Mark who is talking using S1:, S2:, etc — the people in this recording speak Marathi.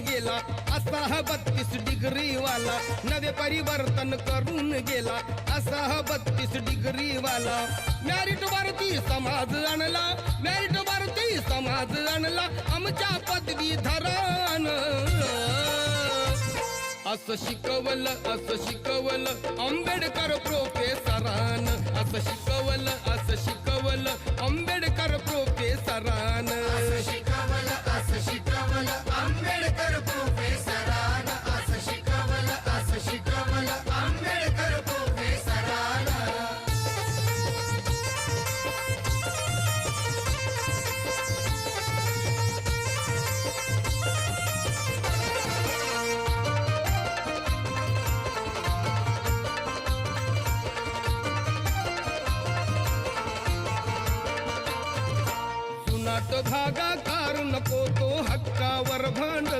S1: गेला, असा हा 32 डिग्री वाला. नवे परिवर्तन करून गेला, असा हा 32 डिग्री वाला. मॅरिट वरती समाज आणला, मॅरिट वरती समाज आणला आमच्या पदवीधरान. असं शिकवलं आंबेडकर प्रोफेसरान. असं शिकवलं आंबेडकर प्रोफेसरान.
S2: असं शिकवलं आंबेडकर प्रोफेसरान. असं शिकवलं आंबेडकर प्रोफेसरान.
S1: जुनाट भागा कारू नको तो हक्कावर भांड.